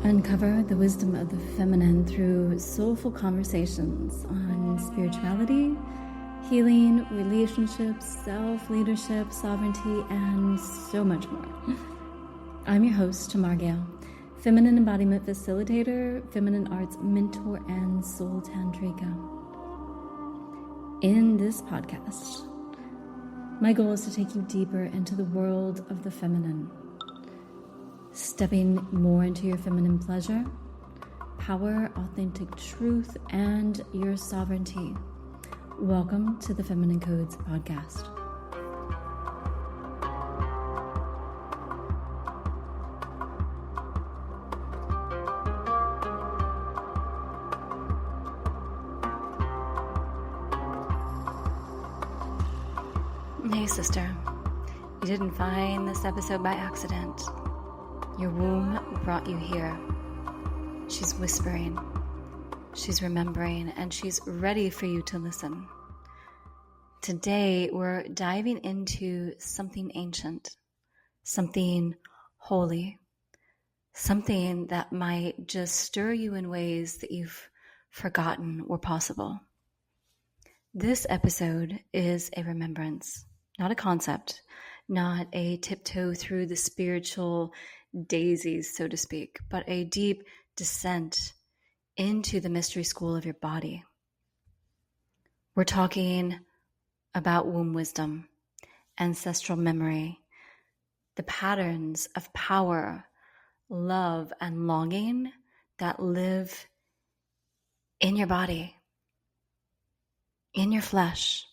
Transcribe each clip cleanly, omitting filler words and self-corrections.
Uncover the wisdom of the feminine through soulful conversations on spirituality, healing, relationships, self-leadership, sovereignty, and so much more. I'm your host, Tamar, Gail, feminine embodiment facilitator, feminine arts mentor, and soul tantrika. In this podcast, my goal is to take you deeper into the world of the feminine, stepping more into your feminine pleasure, power, authentic truth, and your sovereignty. Welcome to the Feminine Codes podcast. Hey sister, you didn't find this episode by accident. Your womb brought you here. She's whispering, she's remembering, and she's ready for you to listen. Today, we're diving into something ancient, something holy, something that might just stir you in ways that you've forgotten were possible. This episode is a remembrance, not a concept, not a tiptoe through the spiritual daisies, so to speak, but a deep descent into the mystery school of your body. We're talking about womb wisdom, ancestral memory, the patterns of power, love, and longing that live in your body, in your flesh,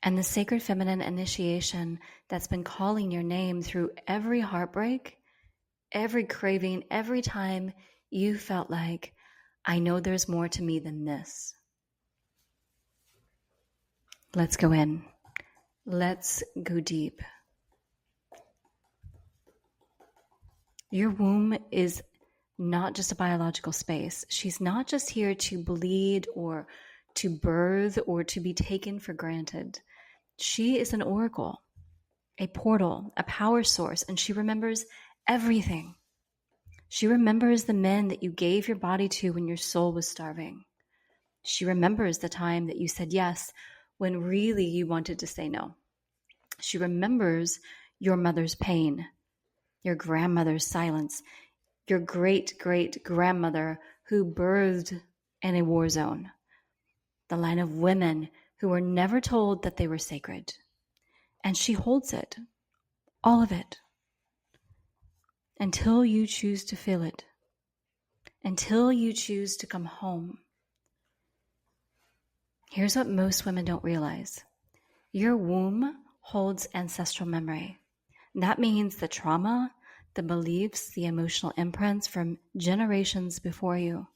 and the sacred feminine initiation that's been calling your name through every heartbreak, every craving, every time you felt like, I know there's more to me than this. Let's go in. Let's go deep. Your womb is not just a biological space. She's not just here to bleed or to birth or to be taken for granted. She is an oracle, a portal, a power source, and she remembers everything. She remembers the men that you gave your body to when your soul was starving. She remembers the time that you said yes when really you wanted to say no. She remembers your mother's pain, your grandmother's silence, your great-great-grandmother who birthed in a war zone, the line of women who were never told that they were sacred. And she holds it, all of it, until you choose to feel it, until you choose to come home. Here's what most women don't realize. Your womb holds ancestral memory. That means the trauma, the beliefs, the emotional imprints from generations before you.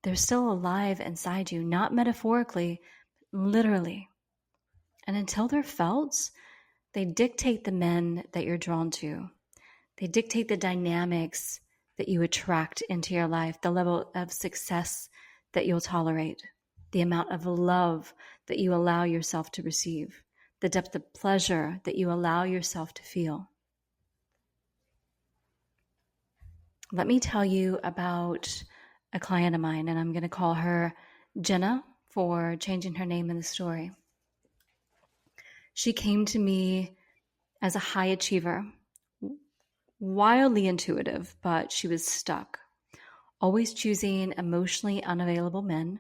They're still alive inside you, not metaphorically, literally. And until they're felt, they dictate the men that you're drawn to. They dictate the dynamics that you attract into your life, the level of success that you'll tolerate, the amount of love that you allow yourself to receive, the depth of pleasure that you allow yourself to feel. Let me tell you about a client of mine, and I'm going to call her Jenna for changing her name in the story. She came to me as a high achiever, wildly intuitive, but she was stuck, always choosing emotionally unavailable men.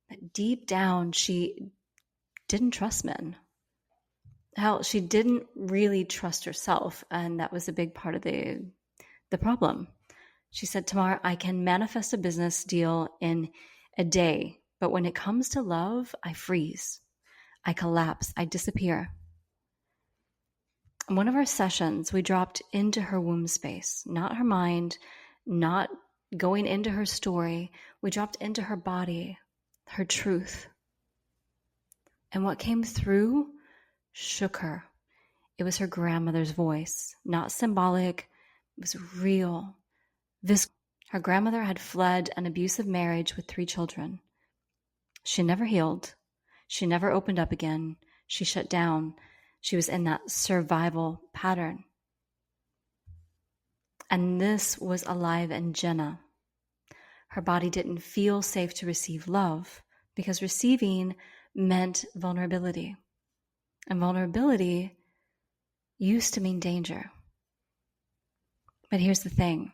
But deep down, she didn't trust men. Hell, she didn't really trust herself, and that was a big part of the problem. She said, Tamar, I can manifest a business deal in a day, but when it comes to love, I freeze. I collapse. I disappear. In one of our sessions, we dropped into her womb space, not her mind, not going into her story. We dropped into her body, her truth. And what came through shook her. It was her grandmother's voice, not symbolic. It was real. Her grandmother had fled an abusive marriage with 3 children. She never healed. She never opened up again. She shut down. She was in that survival pattern. And this was alive in Jenna. Her body didn't feel safe to receive love because receiving meant vulnerability. And vulnerability used to mean danger. But here's the thing.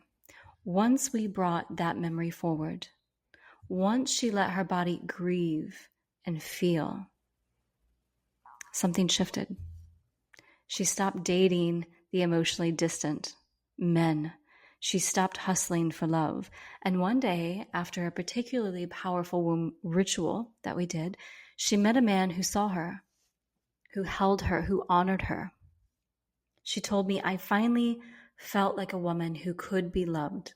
Once we brought that memory forward, once she let her body grieve and feel, something shifted. She stopped dating the emotionally distant men. She stopped hustling for love. And one day, after a particularly powerful womb ritual that we did, she met a man who saw her, who held her, who honored her. She told me, I finally felt like a woman who could be loved.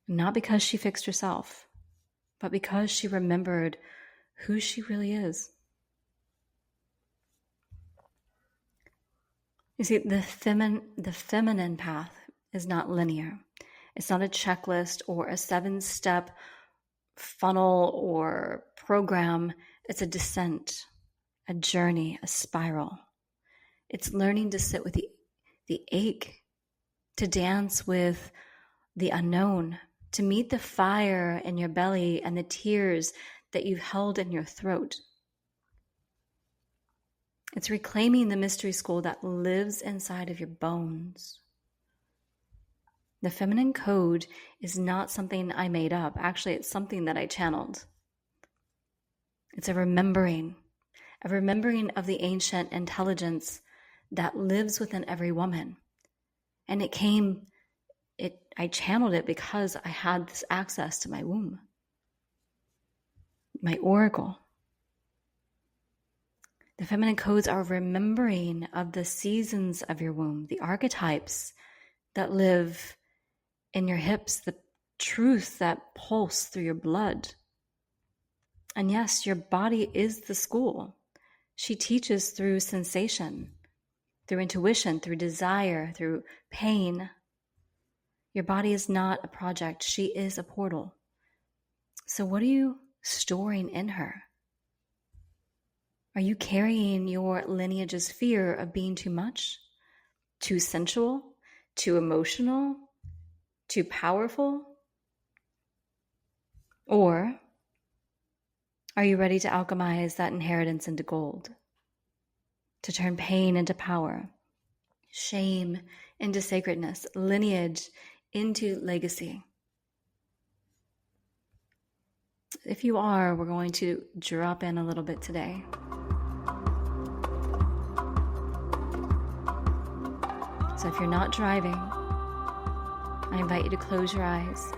Not because she fixed herself, but because she remembered who she really is. You see, the feminine path is not linear. It's not a checklist or a 7-step funnel or program. It's a descent, a journey, a spiral. It's learning to sit with the ache, to dance with the unknown, to meet the fire in your belly and the tears that you've held in your throat. It's reclaiming the mystery school that lives inside of your bones. The feminine code is not something I made up. Actually, it's something that I channeled. It's a remembering of the ancient intelligence that lives within every woman. And I channeled it because I had this access to my womb, my oracle. The feminine codes are remembering of the seasons of your womb, the archetypes that live in your hips, the truth that pulse through your blood. And yes, your body is the school. She teaches through sensation, through intuition, through desire, through pain. Your body is not a project. She is a portal. So what are you storing in her? Are you carrying your lineage's fear of being too much, too sensual, too emotional, too powerful? Or are you ready to alchemize that inheritance into gold? To turn pain into power, shame into sacredness, lineage into legacy? If you are, we're going to drop in a little bit today. So if you're not driving, I invite you to close your eyes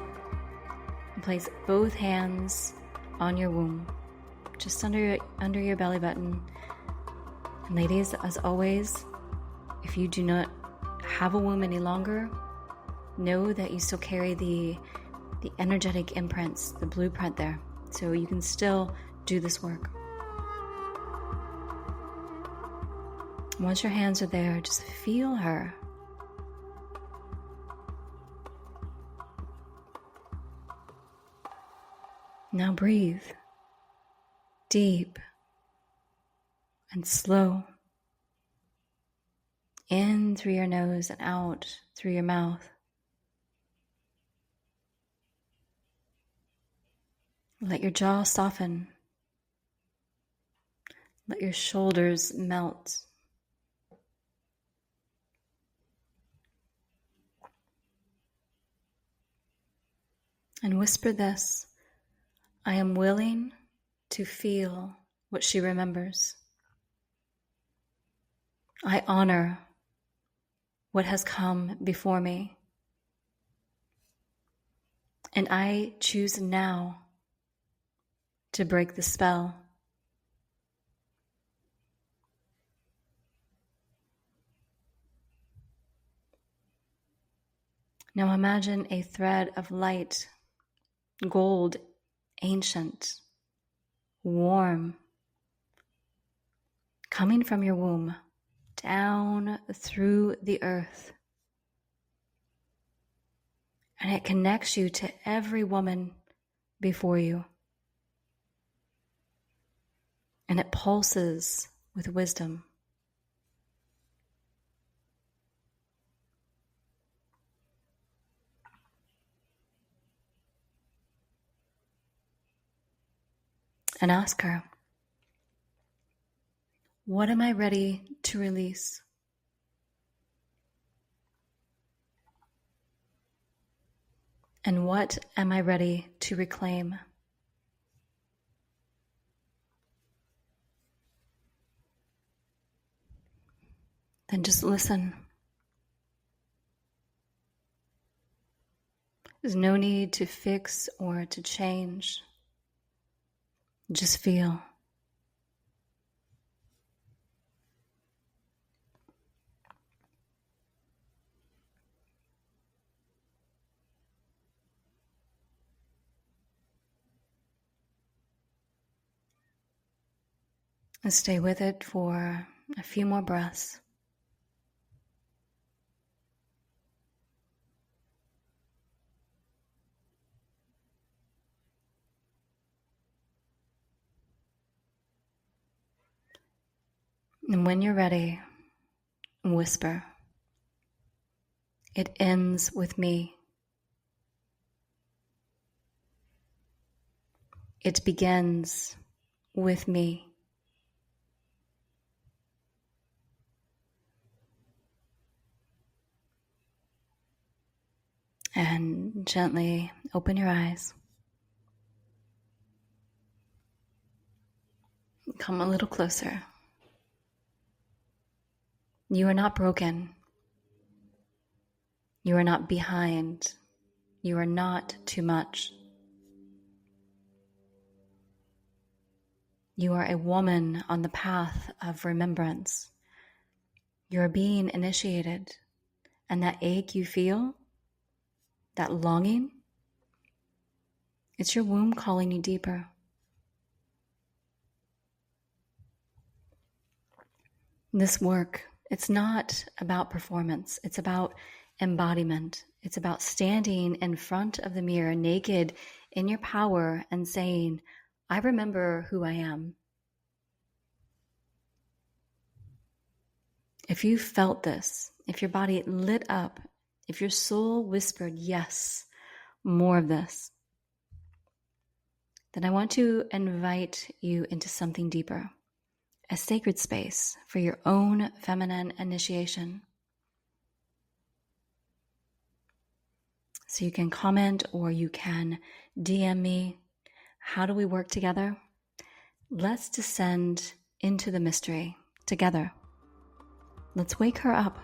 and place both hands on your womb, just under your belly button. And ladies, as always, if you do not have a womb any longer, know that you still carry the energetic imprints, the blueprint there. So you can still do this work. Once your hands are there, just feel her. Now breathe deep and slow. In through your nose and out through your mouth. Let your jaw soften. Let your shoulders melt. And whisper this: I am willing to feel what she remembers. I honor what has come before me. And I choose now to break the spell. Now imagine a thread of light, gold, ancient, warm, coming from your womb, down through the earth. And it connects you to every woman before you. And it pulses with wisdom. and ask her, what am I ready to release? And what am I ready to reclaim? Then just listen. There's no need to fix or to change. Just feel. And stay with it for a few more breaths. And when you're ready, whisper, it ends with me. It begins with me. And gently open your eyes. Come a little closer. You are not broken. You are not behind. You are not too much. You are a woman on the path of remembrance. You are being initiated. And that ache you feel, that longing, it's your womb calling you deeper. This work, it's not about performance. It's about embodiment. It's about standing in front of the mirror, naked in your power, and saying, I remember who I am. If you felt this, if your body lit up, if your soul whispered, yes, more of this, then I want to invite you into something deeper, a sacred space for your own feminine initiation. So you can comment or you can DM me. How do we work together? Let's descend into the mystery together. Let's wake her up.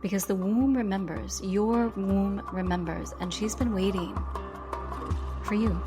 Because the womb remembers, your womb remembers, and she's been waiting for you.